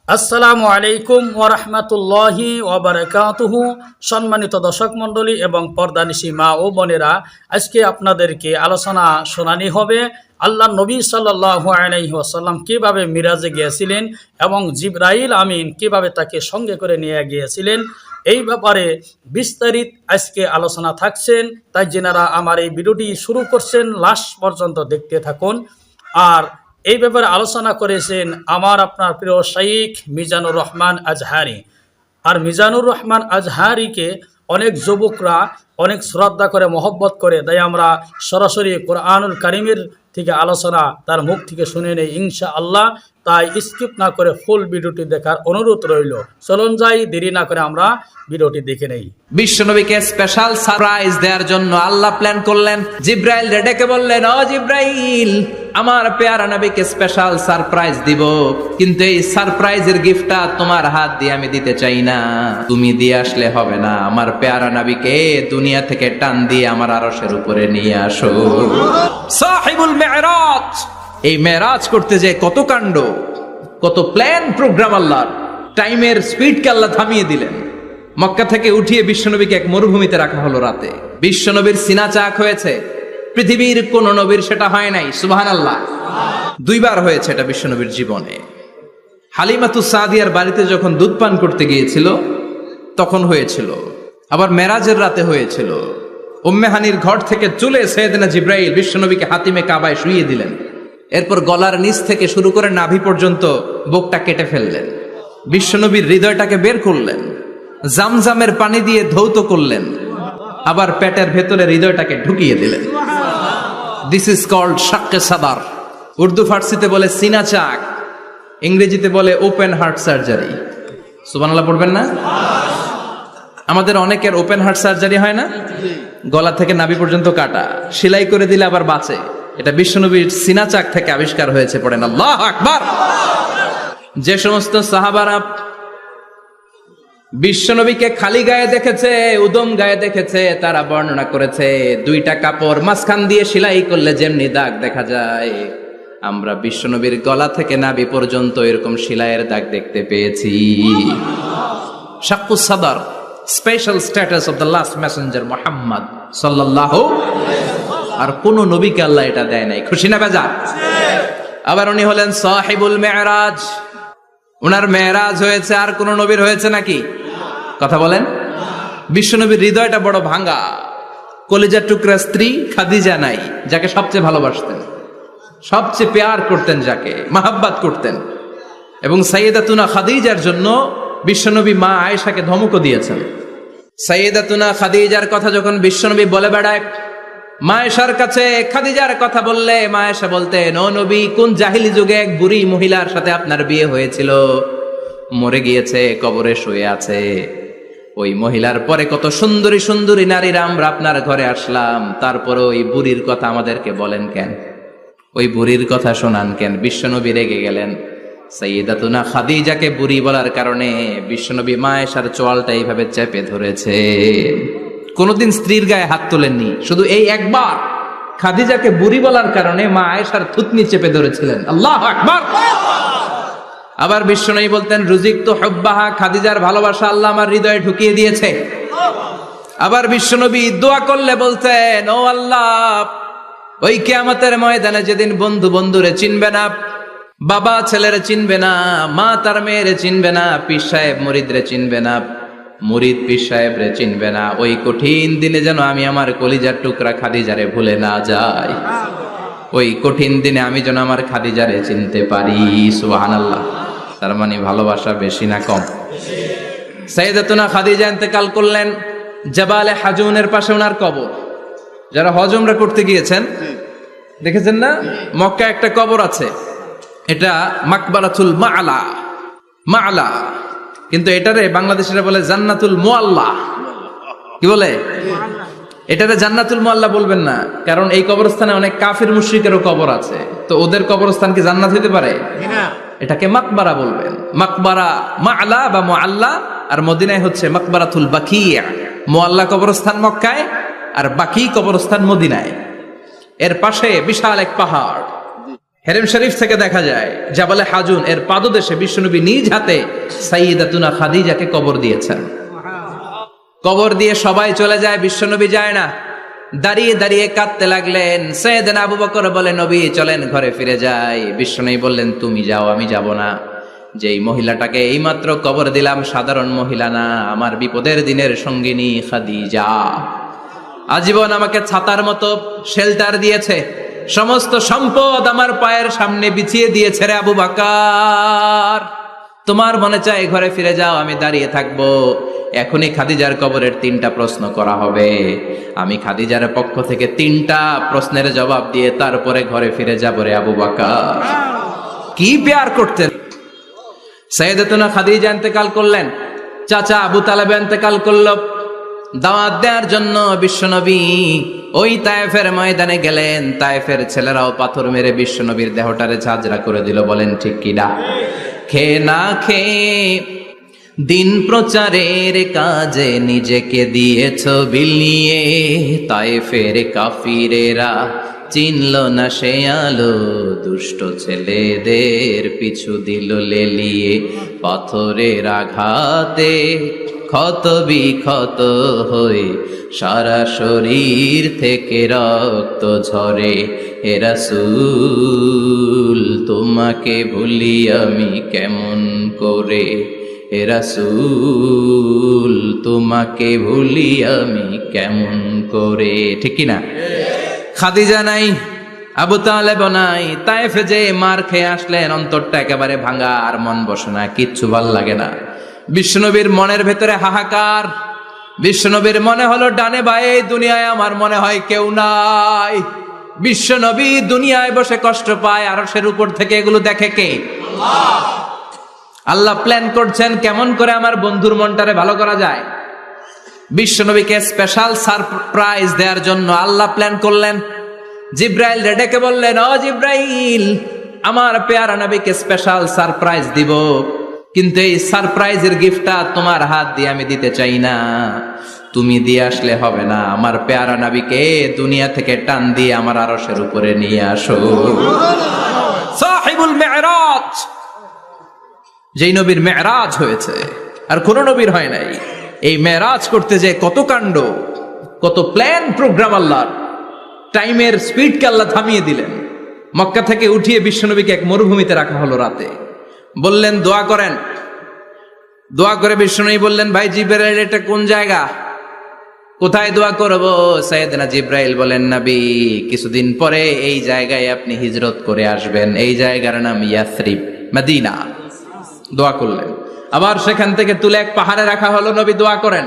আসসালামু আলাইকুম ওরহমতুল্লাহি ওবারাকাতুহু। সম্মানিত দর্শক মণ্ডলী এবং পর্দানিশী মা ও বোনেরা, আজকে আপনাদেরকে আলোচনা শোনানি হবে আল্লাহ নবী সাল্লাল্লাহু আলাইহি ওয়াসাল্লাম কীভাবে মিরাজে গিয়েছিলেন এবং জিবরাইল আমিন কীভাবে তাকে সঙ্গে করে নিয়ে গিয়েছিলেন। এই ব্যাপারে বিস্তারিত আজকে আলোচনা থাকছেন, তাই যেনারা আমার এই ভিডিওটি শুরু করছেন লাস্ট পর্যন্ত দেখতে থাকুন। আর এই ব্যাপারে আলোচনা করেছেন আমার আপনার প্রিয় শাইখ মিজানুর রহমান আজহারি। আর মিজানুর রহমান আজহারিকে অনেক যুবকরা অনেক শ্রদ্ধা করে, মহব্বত করে, তাই আমরা সরাসরি কোরআনুল কারিমের থেকে আলোচনা তার মুখ থেকে শুনে নেই ইনশাআল্লাহ। তাই স্কিপ না করে ফুল ভিডিওটি দেখার অনুরোধ রইল। চলুন যাই, দেরি না করে আমরা ভিডিওটি দেখে নেই। বিশ্বনবীকে স্পেশাল সারপ্রাইজ দেওয়ার জন্য আল্লাহ প্ল্যান করলেন। জিব্রাইল ডেকে বললেন, ও জিব্রাইল, আমার পেয়ারা নবীকে স্পেশাল সারপ্রাইজ দিব, কিন্তু এই সারপ্রাইজের গিফটটা তোমার হাত দিয়ে আমি দিতে চাই না, তুমি দিয়ে আসলে হবে না। আমার পেয়ারা নবীকে দুনিয়া থেকে টান দিয়ে আমার আরশের উপরে নিয়ে আসো। সাহিবুল মেরাজ, এই মেরাজ করতে যে কত কাণ্ড, কত প্ল্যান প্রোগ্রাম আল্লাহর। টাইমের স্পিডকে আল্লাহ থামিয়ে দিলেন। মক্কা থেকে উঠিয়ে বিশ্বনবীকে এক মরুভূমিতে রাখা হলো রাতে। বিশ্বনবীর সিনা চাক হয়েছে, পৃথিবীর কোন নবীর সেটা হয় নাই। সুবহানাল্লাহ। দুইবার হয়েছে এটা বিশ্বনবীর জীবনে। হালিমাতুস সাদিয়ার বাড়িতে যখন দুধ পান করতে গিয়েছিল তখন হয়েছিল, আবার মেরাজের রাতে হয়েছিল। উম্মে হানির ঘর থেকে চলে সাইয়েদনা জিব্রাইল বিশ্বনবীকে হাতিমে কাবায় শুইয়ে দিলেন। এরপর গলার নিচ থেকে শুরু করে নাভি পর্যন্ত বুকটা কেটে ফেললেন। বিশ্বনবীর হৃদয়টাকে বের করলেন, জামজামের পানি দিয়ে ধৌত করলেন, আবার পেটের ভেতরে হৃদয়টাকে ঢুকিয়ে দিলেন। দিস ইজ কল্ড শাক্কে সাদার। উর্দু ফার্সিতে বলে সিনা চাক, ইংরেজিতে বলে ওপেন হার্ট সার্জারি। সুবহানাল্লাহ পড়বেন না? আমাদের অনেকের ওপেন হার্ট সার্জারি হয় না, গলা থেকে নাভি পর্যন্ত কাটা, সেলাই করে দিলে আবার বাঁচে। এটা বিশ্বনবীর সিনা চাক থেকে আবিষ্কার হয়েছে। পড়েন আল্লাহু আকবার। যে সমস্ত সাহাবারা বিশ্বনবীকে খালি গায়ে দেখেছে, উদম গায়ে দেখেছে, তারা বর্ণনা করেছে দুইটা কাপড় মাঝখান দিয়ে সেলাই করলে যেমনি দাগ দেখা যায়, আমরা বিশ্বনবীর গলা থেকে নাভি পর্যন্ত এরকম সেলাইয়ের দাগ দেখতে পেয়েছি। শাক্কুস সাদার, special status of the last Messenger Muhammad সাল্লাল্লাহু। আর কোন নবীকে আল্লাহ এটা দেয় নাই। খুশি না বেজার? আবার উনি হলেন সাহিবুল মেরাজ। উনার মেরাজ হয়েছে, আর কোন নবীর হয়েছে নাকি? কথা বলেন। বিশ্বনবীর হৃদয়টা বড় ভাঙা। কলিজার টুকরা স্ত্রী খাদিজা নাই, যাকে সবচেয়ে ভালোবাসতেন, সবচেয়ে প্যার করতেন, যাকে মাহাব্বাত করতেন। এবং সাইয়েদাতুনা খাদিজার জন্য বিশ্বনবী মা আয়েশাকে ধমকও দিয়েছেন। সাইয়েদাতুনা খাদিজার কথা যখন বিশ্বনবী বলে বেড়ায় মা আয়েশার কাছে, খাদিজার কথা বললে মা আয়েশা বলতেন, ও নবী, কোন জাহিলি যুগে এক বুড়ি মহিলার সাথে আপনার বিয়ে হয়েছিল, মরে গিয়েছে, কবরে শুয়ে আছে। ওই মহিলার পরে কত সুন্দরী সুন্দরী নারীরা আমরা আপনার ঘরে আসলাম, তারপরে ওই বুড়ির কথা আমাদেরকে বলেন কেন, ওই বুড়ির কথা শোনান কেন? বিশ্বনবী রেগে গেলেন। সাইয়েদাতুনা খাদিজাকে বুড়ি বলার কারণে বিশ্বনবী মা আয়েশার চোয়ালটা এইভাবে চেপে ধরেছে। কোনদিন স্ত্রীর গায়ে হাত তোলেননি, শুধু এই একবার খাদিজাকে বুড়ি বলার কারণে মা আয়েশার থুতনি চেপে ধরেছিলেন। আল্লাহু আকবার। আবার বিশ্বনবী বলতেন, রুজিকতু হুব্বাহা, খাদিজার ভালোবাসা আল্লাহ আমার হৃদয়ে ঢুকিয়ে দিয়েছে। আবার বিশ্বনবী দোয়া করলে বলতেন, ও আল্লাহ, ওই কিয়ামতের ময়দানে যেদিন বন্ধু বন্ধুরে চিনবে না, বাবা ছেলেরে চিনবে না, মা তার মেয়েরে চিনবে না, পীর সাহেব মুরিদরে চিনবে না, মুরিদ পীর সাহেবরে চিনবে না, ওই কঠিন দিনে যেন আমি আমার কলিজার টুকরা খাদিজারে ভুলে না যাই। ওই কঠিন দিনে আমি যেন আমার খাদিজারে চিনতে পারি। সুবহানাল্লাহ। তার মানে ভালোবাসা বেশি না কম? সাইয়েদাতুনা খাদিজা ইন্তেকাল করলেন। জাবালে হাজুনের পাশে ওনার কবর। যারা হজ উমরা করতে গিয়েছেন দেখেছেন না, মক্কা একটা কবর আছে, এটা মাকবারাতুল মাআলা। মাআলা, কিন্তু এটারে বাংলাদেশিরা বলে জান্নাতুল মুআল্লা। কি বলে? এটারে জান্নাতুল মুআল্লা বলবেন না, কারণ এই কবরস্থানে অনেক কাফির মুশরিকেরও কবর আছে, তো ওদের কবরস্থান কি জান্নাত হতে পারে? এটাকে মাকবারা বলবেন। মাকবারা মাআলা বা মুআল্লা, আর মদিনায় হচ্ছে মাকবারাতুল বাকিয়া। মুআল্লা কবরস্থান মক্কায়, আর বাকি কবরস্থান মদিনায়। এর পাশে বিশাল এক পাহাড়, হেরেম শরীফ থেকে দেখা যায় জাবালে হাজুন এর পাদদেশে বিশ্বনবী নিজ হাতে সাইয়্যিদাতুনা খাদিজাকে কবর দিয়েছেন। কবর দিয়ে সবাই চলে যায়, বিশ্বনবী যায় না। দাঁড়িয়ে দাঁড়িয়ে কাঁদতে লাগলেন। সাইয়েদনা আবু বকর বলে, নবী চলেন ঘরে ফিরে যাই। বিশ্বনবী বললেন, তুমি যাও, আমি যাব না। যেই মহিলাটাকে এইমাত্র কবর দিলাম সাধারণ মহিলা না, আমার বিপদের দিনের সঙ্গিনী খাদিজা। আজীবন আমাকে ছাতার মতো শেল্টার দিয়েছে, সমস্ত সম্পদ আমার পায়ের সামনে বিছিয়ে দিয়েছে রে আবু বকর। তোমার মনে চায় ঘরে ফিরে যাও, আমি দাঁড়িয়ে থাকবো। এখনই খাদিজার কবরের 3টা প্রশ্ন করা হবে। আমি খাদিজার পক্ষ থেকে 3টা প্রশ্নের জবাব দিয়ে তারপরে ঘরে ফিরে যাব রে আবু বকর। কি প্যার করতেন। সাইয়্যিদাতুনা খাদিজা ইন্তেকাল করলেন, চাচা আবু তালেব ইন্তেকাল করল। দাওয়াত দেওয়ার জন্য বিশ্বনবী ওই তায়েফের ময়দানে গেলেন। তায়েফের ছেলেরাও পাথর মেরে বিশ্বনবীর দেহটারে ঝাঁঝরা করে দিল। বলেন ঠিক কিনা? খেয়ে না খেয়ে দিন প্রচারের কাজে নিজেকে দিয়েছ বিলিয়ে, তায়েফের কাফিরেরা চিনল না সে আলো, দুষ্ট ছেলেদের পিছু দিল লেলিয়ে। পাথরের আঘাতে ক্ষত বিক্ষত হয়ে সারা শরীর থেকে রক্ত ঝরে। হে রাসূল তোমাকে ভুলি আমি কেমন করে, হে রাসূল তোমাকে ভুলি আমি কেমন করে। ঠিক কি না? খাদিজা নাই, আবু তালেব নাই। তায়েফে যে মার খেয়ে আসলেন, অন্তরটা একেবারে ভাঙা, আর মন বসে না, কিচ্ছু ভাল লাগে না। বিশ্বনবীর মনের ভেতরে হাহাকার। বিশ্বনবীর মনে হলো ডানে বায়ে দুনিয়ায় আমার মনে হয় কেউ নাই। বিশ্বনবী দুনিয়ায় বসে কষ্ট পায়, আরশের উপর থেকে এগুলো দেখে কে? আল্লাহ। আল্লাহ প্ল্যান করছেন কেমন করে আমার বন্ধুর মনটারে ভালো করা যায়। বিশ্বনবীকে স্পেশাল সারপ্রাইজ দেওয়ার জন্য আল্লাহ প্ল্যান করলেন। জিব্রাইল ডেকে বললেন, ও জিব্রাইল, আমার পেয়ারা নবীকে স্পেশাল সারপ্রাইজ দিব, কিন্তু এই সারপ্রাইজের গিফটটা তোমার হাত দিয়ে আমি দিতে চাই না, তুমি দিয়ে আসলে হবে না। আমার পেয়ারা নবীকে দুনিয়া থেকে টান দিয়ে আমার আরশের উপরে নিয়ে আসো। সাহিবুল মেরাজ, যেই নবীর মেরাজ হয়েছে আর কোন নবীর হয় নাই। এই মেরাজ করতে যে কত কাণ্ড, কত প্ল্যান প্রোগ্রাম আল্লাহর। টাইমের স্পিডকে আল্লাহ থামিয়ে দিলেন। মক্কা থেকে উঠিয়ে বিশ্বনবীকে এক মরুভূমিতে রাখা হলো রাতে। বললেন দোয়া করেন। দোয়া করে বিশ্বনবী বললেন, ভাই জিবরাইল, এটা কোন জায়গা, কোথায় দোয়া করব? সাইয়েদনা জিবরাইল বলেন, নবী কিছুদিন পরে এই জায়গায় আপনি হিজরত করে আসবেন, এই জায়গার নাম ইয়াসরিব, মদিনা। দোয়া করলেন। আবার সেখান থেকে তুলে এক পাহাড়ে রাখা হলো। নবী দোয়া করেন।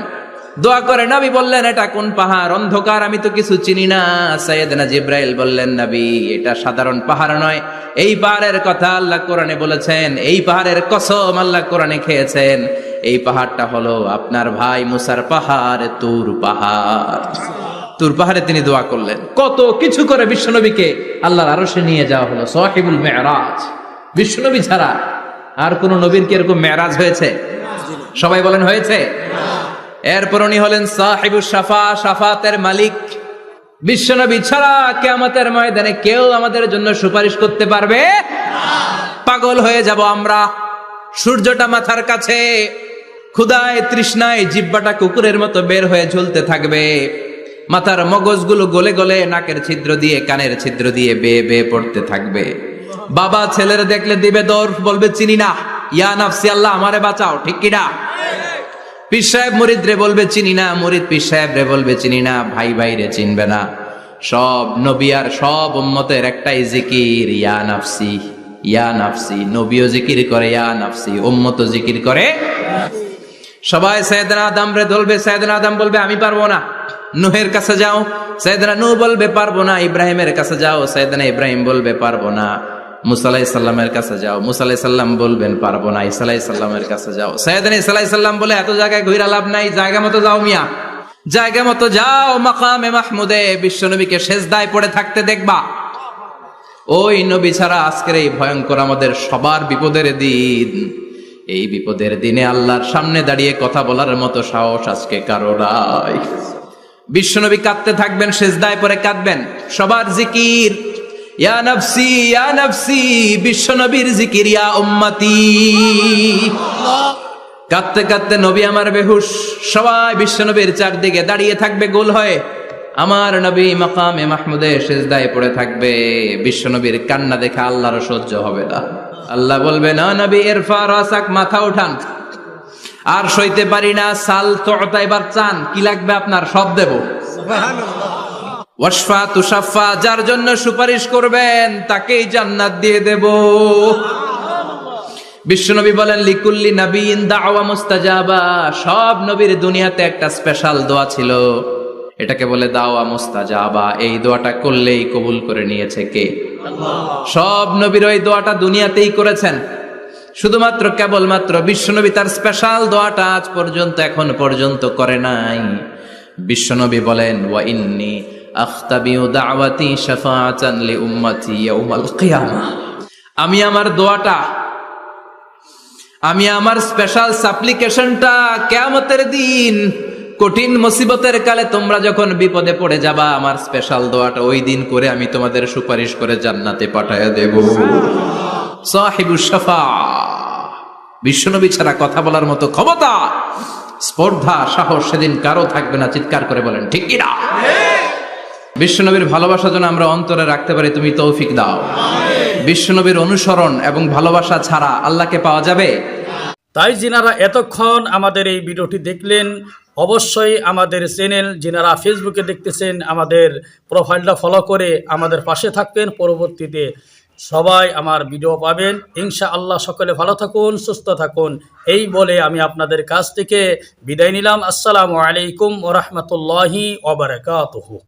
দোয়া করে নবী বললেন, এটা কোন পাহাড়? অন্ধকার, আমি তো কিছু চিনি না। সাইয়েদনা জিবরাইল বললেন, নবী এটা সাধারণ পাহাড় নয়, এই পাহাড়ের কথা আল্লাহ কোরআনে বলেছেন, এই পাহাড়ের কসম আল্লাহ কোরআনে খেয়েছেন। এই পাহাড়টা হলো আপনার ভাই মুসার পাহাড়, তুর পাহাড়। তুর পাহাড়ে তিনি দোয়া করলেন। কত কিছু করে বিশ্বনবীকে আল্লাহর আরশে নিয়ে যাওয়া হলো। সাহিবুল মেরাজ। বিশ্বনবী ছাড়া আর কোন নবীর কি এরকম মেরাজ হয়েছে? সবাই বলেন হয়েছে। এরপর উনি হলেন সাহিবুস শাফা, শাফাতের মালিক। বিশ্বনবী ছাড়া কিয়ামতের ময়দানে কেউ আমাদের জন্য সুপারিশ করতে পারবে না। পাগল হয়ে যাব আমরা। সূর্যটা মাথার কাছে, ক্ষুধায় তৃষ্ণায় জিহ্বাটা কুকুরের মতো বের হয়ে ঝুলতে থাকবে। মাথার মগজগুলো গলে গলে নাকের ছিদ্র দিয়ে, কানের ছিদ্র দিয়ে বেয়ে বেয়ে পড়তে থাকবে। বাবা ছেলের দেখলে দিবে দৌড়, বলবে চিনি না, ইয়া নাফসি, আল্লাহ আমারে বাঁচাও। ঠিক কিনা? পীর সাহেব মুরিদ রে বলবে চিনি না, মুরিদ পীর সাহেব রে বলবে চিনি না, ভাই ভাই রে চিনবে না। সব নবী আর সব উম্মতের একটাই জিকির, ইয়া নাফসি, ইয়া নাফসি। নবীও জিকির করে ইয়া নাফসি, উম্মতও জিকির করে। সবাই সাইয়েদনা আদম রে ধরবে। সাইয়েদনা আদম বলবে আমি পারবো না। নূহের কাছে যাও। সাইয়েদনা নূহ বলবে পারবো না। ইব্রাহিমের কাছে যাও। সাইয়েদনা ইব্রাহিম বলবে পারবো না। মুসা আলাইহিস সালামের কাছে যাও। মুসা আলাইহিস সালাম বলবেন পারবো না। ঈসা আলাইহিস সালামের কাছে যাও। সাইয়েদনা ঈসা আলাইহিস সালাম বলে এত জায়গায় ঘুরে লাভ নাই, জায়গা মতো যাও মিয়া, জায়গা মতো যাও। মাকামে মাহমুদে বিশ্বনবীকে সেজদায় পড়ে থাকতে দেখবা। ওই নবী ছাড়া আজকের এই ভয়ঙ্কর আমাদের সবার বিপদের দিন। এই বিপদের দিনে আল্লাহর সামনে দাঁড়িয়ে কথা বলার মতো সাহস আজকে কারো নাই। বিশ্বনবী কাঁদতে থাকবেন, সেজদায় পড়ে কাঁদবেন। সবার জিকির ইয়া নাফসি বিশ্বনবীর জিকির ইয়া উম্মতি। কাঁদতে কাঁদতে নবী আমার বেহুশ, সবাই বিশ্বনবীর চারদিকে দাঁড়িয়ে থাকবে গোল হয়ে, আমার নবী মাকামে মাহমুদে সিজদায় পড়ে থাকবে। বিশ্বনবীর কান্না দেখে আল্লাহর সহ্য হবে না। আল্লাহ বলবে, না নবী ইরফা রাসাক, মাথা উঠান, আর সইতে পারি না। সাল তোতা, এবার চান, কি লাগবে আপনার, সব দেব। ওয়াশফা তুশাফা, যার জন্য সুপারিশ করবেন তাকেই জান্নাত দিয়ে দেব। বিশ্বনবী বলেন, লিকুল্লি নবিয়িন দাওয়া মুস্তাজাবা, সব নবীর দুনিয়াতে একটা স্পেশাল দোয়া ছিল, এটাকে বলে দাওয়া মুস্তাজাবা। এই দোয়াটা করলেই কবুল করে নিয়েছে কে? সব নবীর ওই দোয়াটা দুনিয়াতেই করেছেন, শুধুমাত্র কেবলমাত্র বিশ্বনবী তার স্পেশাল দোয়াটা আজ পর্যন্ত, এখন পর্যন্ত করে নাই। বিশ্বনবী বলেন, ওয়া ইন্নী আখতাবিউ দাওয়াতি শাফাআতান লি উম্মতি ইয়াউমাল কিয়ামাহ, আমি আমার দোয়াটা, আমি আমার স্পেশাল সাপ্লিকেশনটা কিয়ামতের দিন, কঠিন মুসিবতের কালে তোমরা যখন বিপদে পড়ে যাবা, আমার স্পেশাল দোয়াটা ওই দিন করে আমি তোমাদের সুপারিশ করে জান্নাতে পাঠায়া দেব। সাহিবুশ শাফা, বিশ্বনবী ছাড়া কথা বলার মতো ক্ষমতা, স্পর্ধা, সাহস সেদিন কারো থাকবে না। চিৎকার করে বলেন ঠিক কি না? বিশ্বনবীর ভালোবাসা যেন আমরা অন্তরে রাখতে পারি, তুমি তৌফিক দাও। বিশ্বনবীর অনুসরণ এবং ভালোবাসা ছাড়া আল্লাহকে পাওয়া যাবে? তাই যিনারা এতক্ষণ আমাদের এই ভিডিওটি দেখলেন, অবশ্যই আমাদের চ্যানেল, যিনারা ফেসবুকে দেখতেছেন, আমাদের প্রোফাইলটা ফলো করে আমাদের পাশে থাকবেন। পরবর্তীতে সবাই আমার ভিডিও পাবেন ইনশাআল্লাহ। সকলে ভালো থাকুন, সুস্থ থাকুন, এই বলে আমি আপনাদের কাছ থেকে বিদায় নিলাম। আসসালামু আলাইকুম ওয়া রাহমাতুল্লাহি ওয়া বারাকাতুহু।